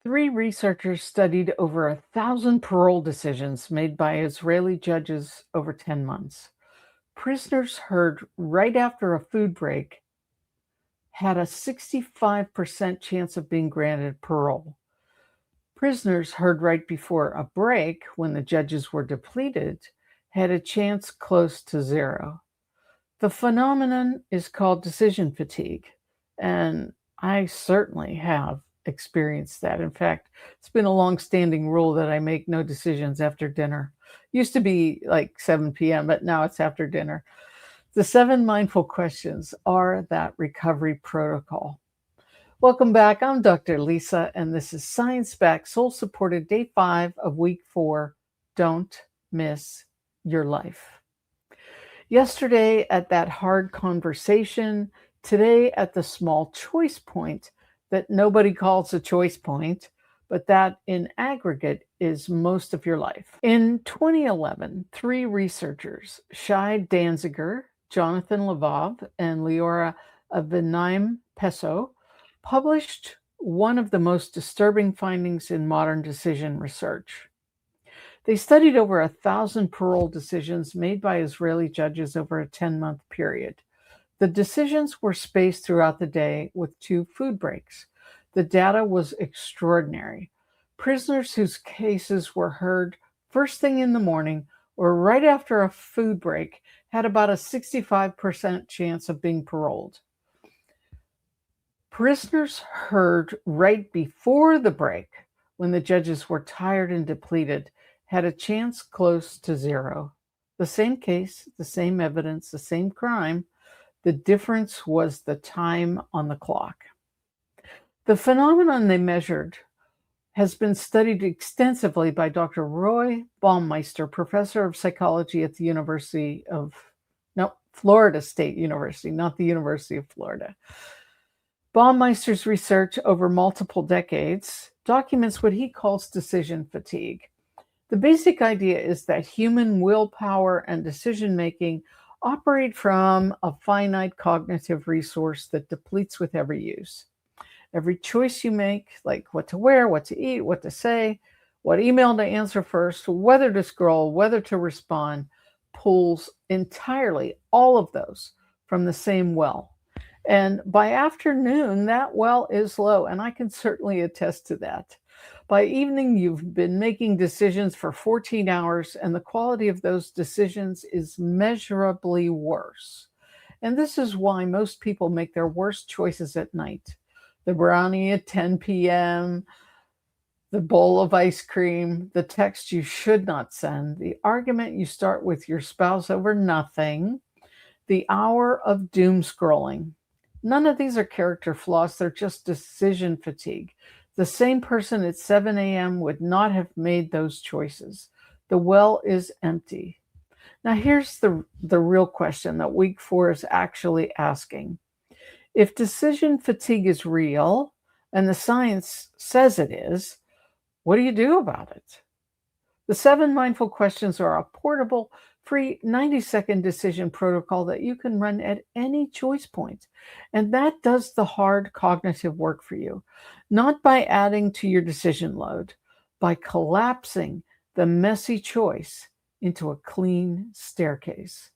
Three researchers studied over 1,000 parole decisions made by Israeli judges over 10 months. Prisoners heard right after a food break had a 65% chance of being granted parole. Prisoners heard right before a break, when the judges were depleted, had a chance close to zero. The phenomenon is called decision fatigue, and I certainly have experienced that. In fact, it's been a long-standing rule that I make no decisions after dinner. Used to be like 7 p.m., but now it's after dinner. The 7 mindful questions are that recovery protocol. Welcome back. I'm Dr. Lisa, and this is Science Backed, Soul Supported, Day 5 of Week 4. Don't miss your life. Yesterday at that hard conversation, today at the small choice point that nobody calls a choice point, but that in aggregate is most of your life. In 2011, 3 researchers, Shai Danziger, Jonathan Levov, and Leora Avinaim-Peso, published one of the most disturbing findings in modern decision research. They studied over 1,000 parole decisions made by Israeli judges over a 10-month period. The decisions were spaced throughout the day with 2 food breaks. The data was extraordinary. Prisoners whose cases were heard first thing in the morning or right after a food break had about a 65% chance of being paroled. Prisoners heard right before the break, when the judges were tired and depleted, had a chance close to zero. The same case, the same evidence, the same crime. The difference was the time on the clock. The phenomenon they measured has been studied extensively by Dr. Roy Baumeister, professor of psychology at the Florida State University, not the University of Florida. Baumeister's research over multiple decades documents what he calls decision fatigue. The basic idea is that human willpower and decision-making operate from a finite cognitive resource that depletes with every use. Every choice you make, like what to wear, what to eat, what to say, what email to answer first, whether to scroll, whether to respond, pulls entirely all of those from the same well. And by afternoon, that well is low, and I can certainly attest to that. By evening, you've been making decisions for 14 hours, and the quality of those decisions is measurably worse. And this is why most people make their worst choices at night. The brownie at 10 p.m., the bowl of ice cream, the text you should not send, the argument you start with your spouse over nothing, the hour of doom scrolling. None of these are character flaws, they're just decision fatigue. The same person at 7 a.m. would not have made those choices. The well is empty. Now here's the real question that week 4 is actually asking. If decision fatigue is real, and the science says it is, what do you do about it? The 7 mindful questions are a portable, free 90-second decision protocol that you can run at any choice point. And that does the hard cognitive work for you, not by adding to your decision load, by collapsing the messy choice into a clean staircase.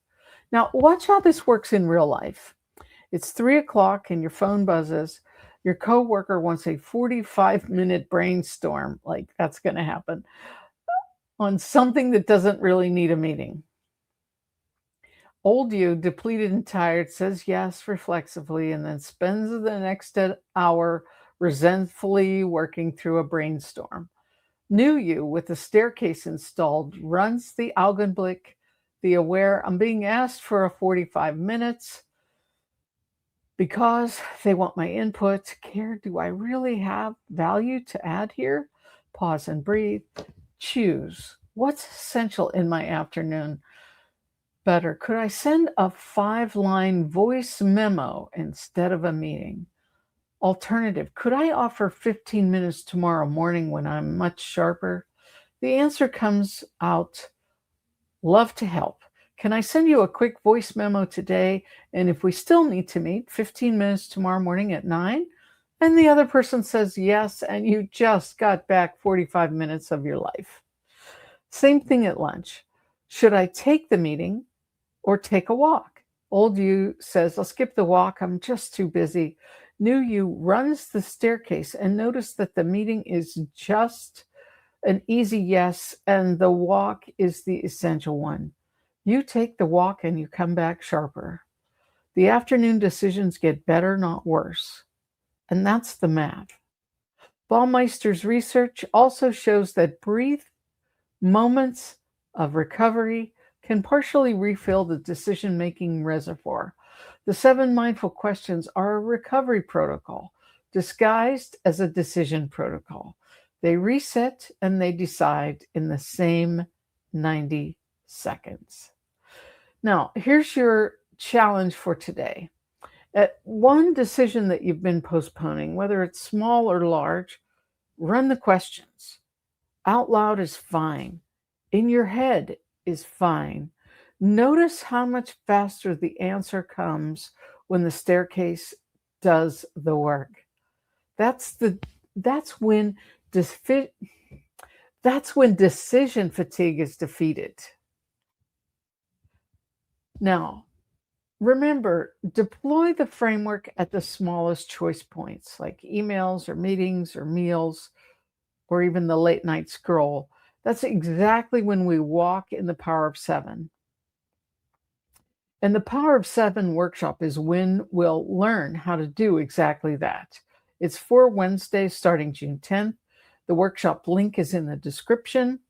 Now, watch how this works in real life. It's 3 o'clock and your phone buzzes. Your coworker wants a 45-minute brainstorm, like that's going to happen, on something that doesn't really need a meeting. Old you, depleted and tired, says yes reflexively and then spends the next hour resentfully working through a brainstorm. New you, with the staircase installed, runs the Augenblick, the aware, I'm being asked for a 45 minutes because they want my input. Care, do I really have value to add here? Pause and breathe. Choose. What's essential in my afternoon? Better. Could I send a 5-line voice memo instead of a meeting? Alternative. Could I offer 15 minutes tomorrow morning when I'm much sharper? The answer comes out, love to help. Can I send you a quick voice memo today? And if we still need to meet, 15 minutes tomorrow morning at 9? And the other person says yes, and you just got back 45 minutes of your life. Same thing at lunch. Should I take the meeting or take a walk? Old you says, I'll skip the walk. I'm just too busy. New you runs the staircase and notice that the meeting is just an easy yes, and the walk is the essential one. You take the walk and you come back sharper. The afternoon decisions get better, not worse. And that's the math. Baumeister's research also shows that brief moments of recovery can partially refill the decision making reservoir. The 7 mindful questions are a recovery protocol disguised as a decision protocol. They reset and they decide in the same 90 seconds. Now, here's your challenge for today. At one decision that you've been postponing, whether it's small or large, run the questions. Out loud is fine. In your head is fine. Notice how much faster the answer comes when the staircase does the work. That's when decision fatigue is defeated. Now, remember, deploy the framework at the smallest choice points, like emails or meetings or meals, or even the late night scroll. That's exactly when we walk in the power of 7. And the Power of 7 workshop is when we'll learn how to do exactly that. It's 4 Wednesdays starting June 10th. The workshop link is in the description.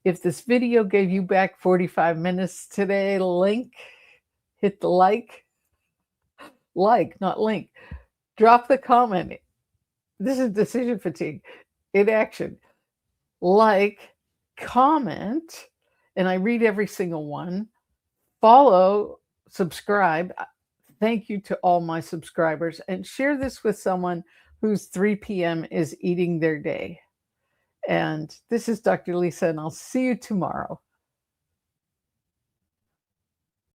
If this video gave you back 45 minutes today, hit the like, not link. Drop the comment. This is decision fatigue in action. Like, comment, and I read every single one. Follow, subscribe. Thank you to all my subscribers, and share this with someone whose 3 p.m. is eating their day. And this is Dr. Lisa, and I'll see you tomorrow.